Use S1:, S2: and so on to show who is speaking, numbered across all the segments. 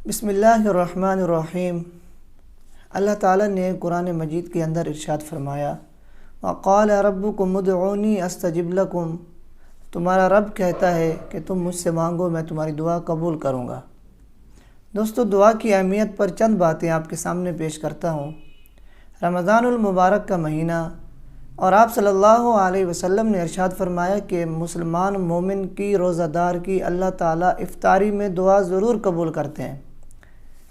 S1: بسم اللہ الرحمن الرحیم۔ اللہ تعالیٰ نے قرآن مجید کے اندر ارشاد فرمایا، وقال ربکم ادعونی استجب لکم، تمہارا رب کہتا ہے کہ تم مجھ سے مانگو، میں تمہاری دعا قبول کروں گا۔ دوستو، دعا کی اہمیت پر چند باتیں آپ کے سامنے پیش کرتا ہوں۔ رمضان المبارک کا مہینہ، اور آپ صلی اللہ علیہ وسلم نے ارشاد فرمایا کہ مسلمان مومن کی، روزہ دار کی اللہ تعالیٰ افطاری میں دعا ضرور قبول کرتے ہیں۔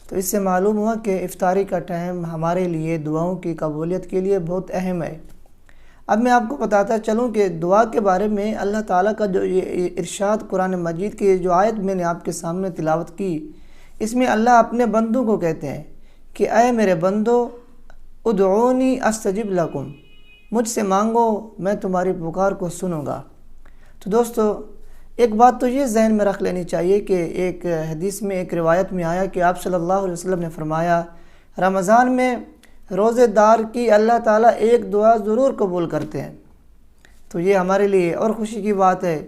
S1: تو اس سے معلوم ہوا کہ افطاری کا ٹائم ہمارے لیے دعاؤں کی قبولیت کے لیے بہت اہم ہے۔ اب میں آپ کو بتاتا چلوں کہ دعا کے بارے میں اللہ تعالیٰ کا جو یہ ارشاد قرآن مجید کی جو آیت میں نے آپ کے سامنے تلاوت کی، اس میں اللہ اپنے بندوں کو کہتے ہیں کہ اے میرے بندو، ادعونی استجب لکم، مجھ سے مانگو، میں تمہاری پکار کو سنوں گا۔ تو دوستو، ایک بات تو یہ ذہن میں رکھ لینی چاہیے کہ ایک حدیث میں، ایک روایت میں آیا کہ آپ صلی اللہ علیہ وسلم نے فرمایا، رمضان میں روزے دار کی اللہ تعالیٰ ایک دعا ضرور قبول کرتے ہیں۔ تو یہ ہمارے لیے اور خوشی کی بات ہے۔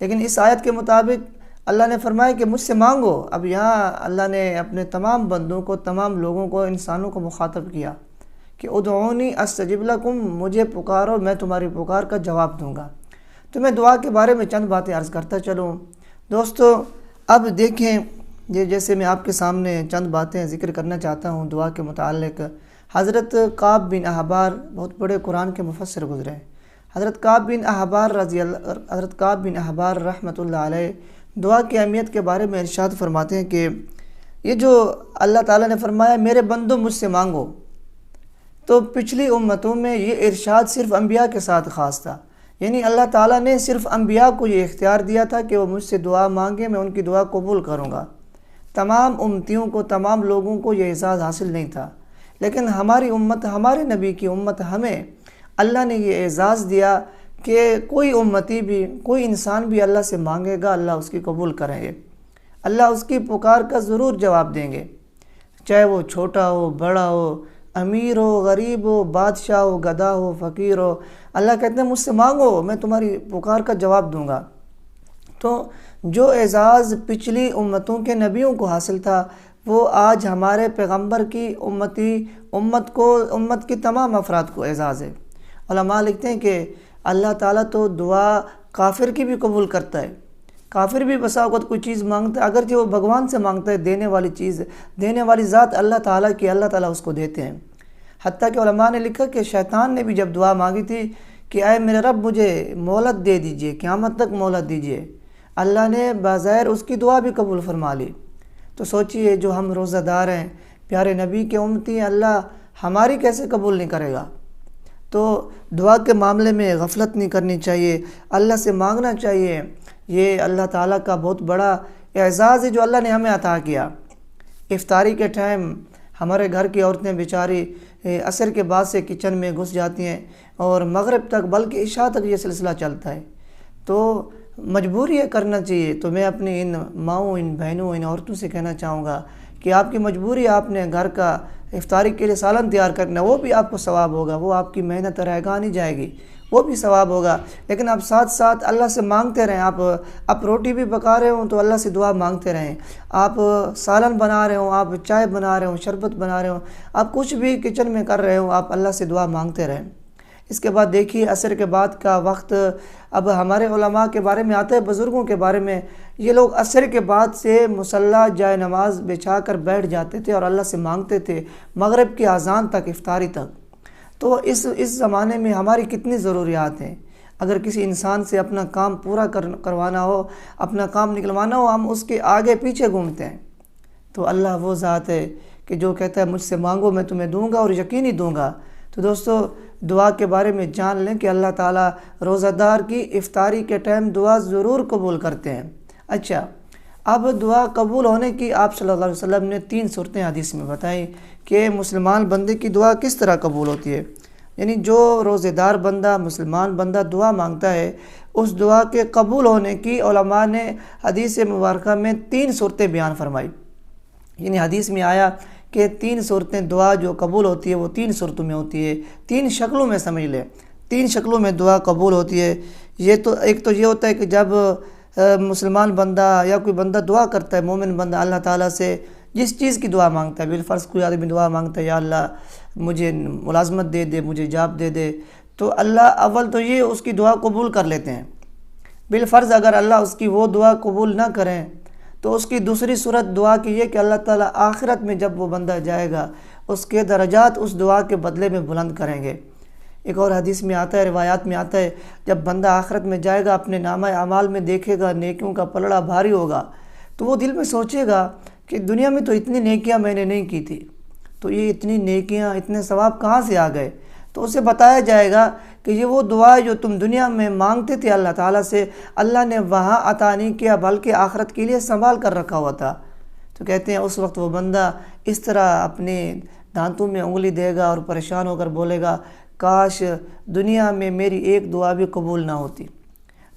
S1: لیکن اس آیت کے مطابق اللہ نے فرمایا کہ مجھ سے مانگو۔ اب یہاں اللہ نے اپنے تمام بندوں کو، تمام لوگوں کو، انسانوں کو مخاطب کیا کہ ادعونی استجب لکم، مجھے پکارو، میں تمہاری پکار کا جواب دوں گا۔ تو میں دعا کے بارے میں چند باتیں عرض کرتا چلوں۔ دوستو، اب دیکھیں، یہ جیسے میں آپ کے سامنے چند باتیں ذکر کرنا چاہتا ہوں دعا کے متعلق۔ حضرت کعب بن احبار بہت بڑے قرآن کے مفسر گزرے ہیں۔ حضرت کعب بن احبار رحمۃ اللہ علیہ دعا کی اہمیت کے بارے میں ارشاد فرماتے ہیں کہ یہ جو اللہ تعالیٰ نے فرمایا میرے بندو مجھ سے مانگو، تو پچھلی امتوں میں یہ ارشاد صرف انبیاء کے ساتھ خاص تھا۔ یعنی اللہ تعالیٰ نے صرف انبیاء کو یہ اختیار دیا تھا کہ وہ مجھ سے دعا مانگے، میں ان کی دعا قبول کروں گا۔ تمام امتیوں کو، تمام لوگوں کو یہ اعزاز حاصل نہیں تھا۔ لیکن ہماری امت، ہمارے نبی کی امت، ہمیں اللہ نے یہ اعزاز دیا کہ کوئی امتی بھی، کوئی انسان بھی اللہ سے مانگے گا، اللہ اس کی قبول کریں گے، اللہ اس کی پکار کا ضرور جواب دیں گے، چاہے وہ چھوٹا ہو، بڑا ہو، امیر ہو، غریب ہو، بادشاہ ہو، گدھا ہو، فقیر ہو۔ اللہ کہتے ہیں مجھ سے مانگو، میں تمہاری پکار کا جواب دوں گا۔ تو جو اعزاز پچھلی امتوں کے نبیوں کو حاصل تھا، وہ آج ہمارے پیغمبر کی امت کی تمام افراد کو اعزاز ہے۔ علماء لکھتے ہیں کہ اللہ تعالیٰ تو دعا کافر کی بھی قبول کرتا ہے۔ کافر بھی بسا اوقات کوئی چیز مانگتا ہے، اگرچہ وہ بھگوان سے مانگتا ہے، دینے والی چیز، دینے والی ذات اللہ تعالیٰ کی، اللہ تعالیٰ اس کو دیتے ہیں۔ حتیٰ کہ علماء نے لکھا کہ شیطان نے بھی جب دعا مانگی تھی کہ اے میرے رب مجھے مہلت دے دیجئے، قیامت تک مہلت دیجئے، اللہ نے بظاہر اس کی دعا بھی قبول فرما لی۔ تو سوچئے، جو ہم روزہ دار ہیں، پیارے نبی کے امتی ہیں، اللہ ہماری کیسے قبول نہیں کرے گا؟ تو دعا کے معاملے میں غفلت نہیں کرنی چاہیے، اللہ سے مانگنا چاہیے۔ یہ اللہ تعالیٰ کا بہت بڑا اعزاز ہے جو اللہ نے ہمیں عطا کیا۔ افطاری کے ٹائم ہمارے گھر کی عورتیں بیچاری عصر کے بعد سے کچن میں گھس جاتی ہیں اور مغرب تک، بلکہ عشاء تک یہ سلسلہ چلتا ہے۔ تو مجبوری ہے، کرنا چاہیے۔ تو میں اپنی ان ماؤں، ان بہنوں، ان عورتوں سے کہنا چاہوں گا کہ آپ کی مجبوری، آپ نے گھر کا افطاری کے لیے سالن تیار کرنا، وہ بھی آپ کو ثواب ہوگا، وہ آپ کی محنت رائگاں نہیں جائے گی، وہ بھی ثواب ہوگا۔ لیکن آپ ساتھ ساتھ اللہ سے مانگتے رہیں۔ آپ روٹی بھی پکا رہے ہوں تو اللہ سے دعا مانگتے رہیں۔ آپ سالن بنا رہے ہوں، آپ چائے بنا رہے ہوں، شربت بنا رہے ہوں، آپ کچھ بھی کچن میں کر رہے ہوں، آپ اللہ سے دعا مانگتے رہیں۔ اس کے بعد دیکھیے، عصر کے بعد کا وقت، اب ہمارے علماء کے بارے میں آتا ہے، بزرگوں کے بارے میں، یہ لوگ عصر کے بعد سے مصلی جائے نماز بچھا کر بیٹھ جاتے تھے اور اللہ سے مانگتے تھے مغرب کی اذان تک، افطاری تک۔ تو اس زمانے میں ہماری کتنی ضروریات ہیں۔ اگر کسی انسان سے اپنا کام پورا کروانا ہو، اپنا کام نکلوانا ہو، ہم اس کے آگے پیچھے گھومتے ہیں۔ تو اللہ وہ ذات ہے کہ جو کہتا ہے مجھ سے مانگو، میں تمہیں دوں گا، اور یقینی دوں گا۔ تو دوستو، دعا کے بارے میں جان لیں کہ اللہ تعالیٰ روزہ دار کی افطاری کے ٹائم دعا ضرور قبول کرتے ہیں۔ اچھا، اب دعا قبول ہونے کی آپ صلی اللہ علیہ وسلم نے 3 صورتیں حدیث میں بتائیں کہ مسلمان بندے کی دعا کس طرح قبول ہوتی ہے۔ یعنی جو روزہ دار بندہ، مسلمان بندہ دعا مانگتا ہے، اس دعا کے قبول ہونے کی علماء نے حدیث مبارکہ میں 3 صورتیں بیان فرمائی۔ یعنی حدیث میں آیا کہ 3 صورتیں، دعا جو قبول ہوتی ہے وہ 3 صورتوں میں ہوتی ہے، 3 شکلوں میں سمجھ لیں، 3 شکلوں میں دعا قبول ہوتی ہے۔ ایک تو یہ ہوتا ہے کہ جب مسلمان بندہ یا کوئی بندہ دعا کرتا ہے، مومن بندہ اللہ تعالیٰ سے، جس چیز کی دعا مانگتا ہے، بالفرض کوئی آدمی دعا مانگتا ہے یا اللہ مجھے ملازمت دے دے، مجھے جاب دے دے، تو اللہ اول تو یہ اس کی دعا قبول کر لیتے ہیں۔ بالفرض اگر اللہ اس کی وہ دعا قبول نہ کریں تو اس کی دوسری صورت دعا کی یہ کہ اللہ تعالیٰ آخرت میں جب وہ بندہ جائے گا اس کے درجات اس دعا کے بدلے میں بلند کریں گے۔ ایک اور حدیث میں آتا ہے، روایات میں آتا ہے، جب بندہ آخرت میں جائے گا اپنے نامہ اعمال میں دیکھے گا نیکیوں کا پلڑا بھاری ہوگا، تو وہ دل میں سوچے گا کہ دنیا میں تو اتنی نیکیاں میں نے نہیں کی تھی، تو یہ اتنی نیکیاں اتنے ثواب کہاں سے آ گئے؟ تو اسے بتایا جائے گا کہ یہ وہ دعا جو تم دنیا میں مانگتے تھے اللہ تعالیٰ سے، اللہ نے وہاں عطا نہیں کیا بلکہ آخرت کے لیے سنبھال کر رکھا ہوا تھا۔ تو کہتے ہیں اس وقت وہ بندہ اس طرح اپنے دانتوں میں انگلی دے گا اور پریشان ہو کر بولے گا، کاش دنیا میں میری ایک دعا بھی قبول نہ ہوتی،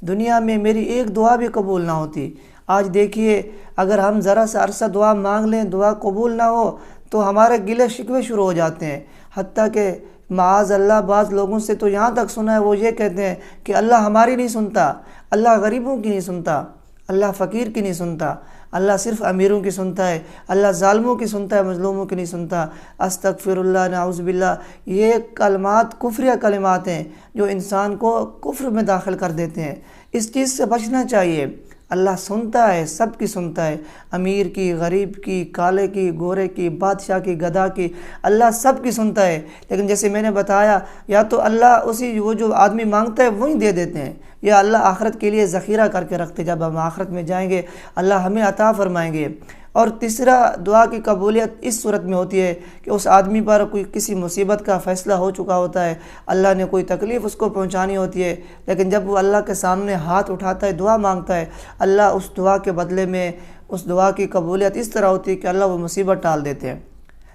S1: دنیا میں میری ایک دعا بھی قبول نہ ہوتی۔ آج دیکھیے اگر ہم ذرا سا عرصہ دعا مانگ لیں، دعا قبول نہ ہو تو ہمارے گلے شکوے شروع ہو جاتے ہیں، حتیٰ کہ معاذ اللہ بعض لوگوں سے تو یہاں تک سنا ہے وہ یہ کہتے ہیں کہ اللہ ہماری نہیں سنتا، اللہ غریبوں کی نہیں سنتا، اللہ فقیر کی نہیں سنتا، اللہ صرف امیروں کی سنتا ہے، اللہ ظالموں کی سنتا ہے، مظلوموں کی نہیں سنتا۔ استغفر اللہ، نعوذ باللہ، یہ کلمات کفریہ کلمات ہیں جو انسان کو کفر میں داخل کر دیتے ہیں۔ اس چیز سے بچنا چاہیے۔ اللہ سنتا ہے، سب کی سنتا ہے، امیر کی، غریب کی، کالے کی، گورے کی، بادشاہ کی، گدھا کی، اللہ سب کی سنتا ہے۔ لیکن جیسے میں نے بتایا، یا تو اللہ وہ جو آدمی مانگتا ہے وہی دے دیتے ہیں، یا اللہ آخرت کے لیے ذخیرہ کر کے رکھتے، جب ہم آخرت میں جائیں گے اللہ ہمیں عطا فرمائیں گے۔ اور تیسرا دعا کی قبولیت اس صورت میں ہوتی ہے کہ اس آدمی پر کوئی کسی مصیبت کا فیصلہ ہو چکا ہوتا ہے، اللہ نے کوئی تکلیف اس کو پہنچانی ہوتی ہے، لیکن جب وہ اللہ کے سامنے ہاتھ اٹھاتا ہے، دعا مانگتا ہے، اللہ اس دعا کے بدلے میں اس دعا کی قبولیت اس طرح ہوتی ہے کہ اللہ وہ مصیبت ٹال دیتے ہیں۔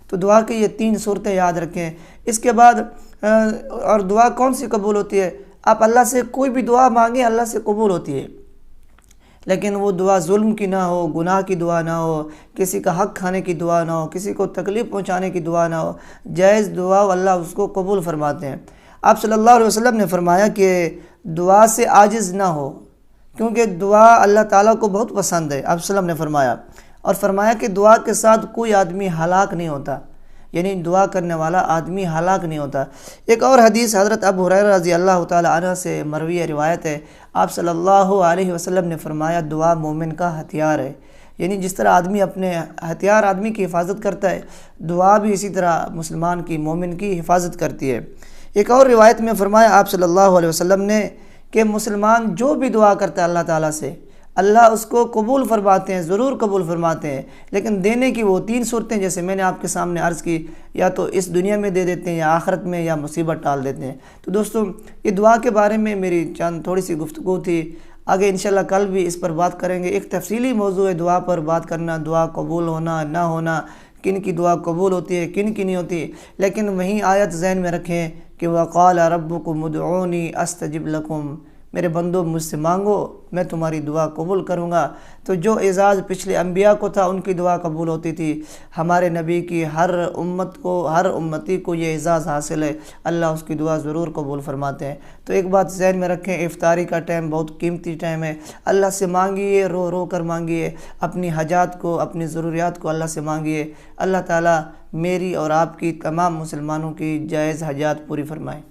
S1: تو دعا کی یہ 3 صورتیں یاد رکھیں۔ اس کے بعد اور دعا کون سی قبول ہوتی ہے؟ آپ اللہ سے کوئی بھی دعا مانگیں اللہ سے قبول ہوتی ہے، لیکن وہ دعا ظلم کی نہ ہو، گناہ کی دعا نہ ہو، کسی کا حق کھانے کی دعا نہ ہو، کسی کو تکلیف پہنچانے کی دعا نہ ہو، جائز دعا اللہ اس کو قبول فرماتے ہیں۔ آپ صلی اللہ علیہ وسلم نے فرمایا کہ دعا سے عاجز نہ ہو، کیونکہ دعا اللہ تعالیٰ کو بہت پسند ہے، آپ صلی اللہ علیہ وسلم نے فرمایا، اور فرمایا کہ دعا کے ساتھ کوئی آدمی ہلاک نہیں ہوتا، یعنی دعا کرنے والا آدمی ہلاک نہیں ہوتا۔ ایک اور حدیث حضرت ابو ہریرہ رضی اللہ تعالی عنہ سے مروی روایت ہے، آپ صلی اللہ علیہ وسلم نے فرمایا دعا مومن کا ہتھیار ہے، یعنی جس طرح آدمی اپنے ہتھیار آدمی کی حفاظت کرتا ہے، دعا بھی اسی طرح مسلمان کی، مومن کی حفاظت کرتی ہے۔ ایک اور روایت میں فرمایا آپ صلی اللہ علیہ وسلم نے کہ مسلمان جو بھی دعا کرتا ہے اللہ تعالیٰ سے، اللہ اس کو قبول فرماتے ہیں، ضرور قبول فرماتے ہیں، لیکن دینے کی وہ 3 صورتیں جیسے میں نے آپ کے سامنے عرض کی، یا تو اس دنیا میں دے دیتے ہیں، یا آخرت میں، یا مصیبت ٹال دیتے ہیں۔ تو دوستو یہ دعا کے بارے میں میری چند تھوڑی سی گفتگو تھی، آگے انشاءاللہ کل بھی اس پر بات کریں گے۔ ایک تفصیلی موضوع ہے دعا پر بات کرنا، دعا قبول ہونا نہ ہونا، کن کی دعا قبول ہوتی ہے، کن کی نہیں ہوتی، لیکن وہیں آیت ذہن میں رکھیں کہ وَقَالَ رَبُّكُمُ ادْعُونِي أَسْتَجِبْ لَكُمْ، میرے بندو مجھ سے مانگو میں تمہاری دعا قبول کروں گا۔ تو جو اعزاز پچھلے انبیاء کو تھا ان کی دعا قبول ہوتی تھی، ہمارے نبی کی ہر امت کو، ہر امتی کو یہ اعزاز حاصل ہے، اللہ اس کی دعا ضرور قبول فرماتے ہیں۔ تو ایک بات ذہن میں رکھیں، افطاری کا ٹائم بہت قیمتی ٹائم ہے، اللہ سے مانگیے، رو رو کر مانگیے، اپنی حاجات کو، اپنی ضروریات کو اللہ سے مانگیے۔ اللہ تعالیٰ میری اور آپ کی تمام مسلمانوں کی جائز حاجات پوری فرمائے۔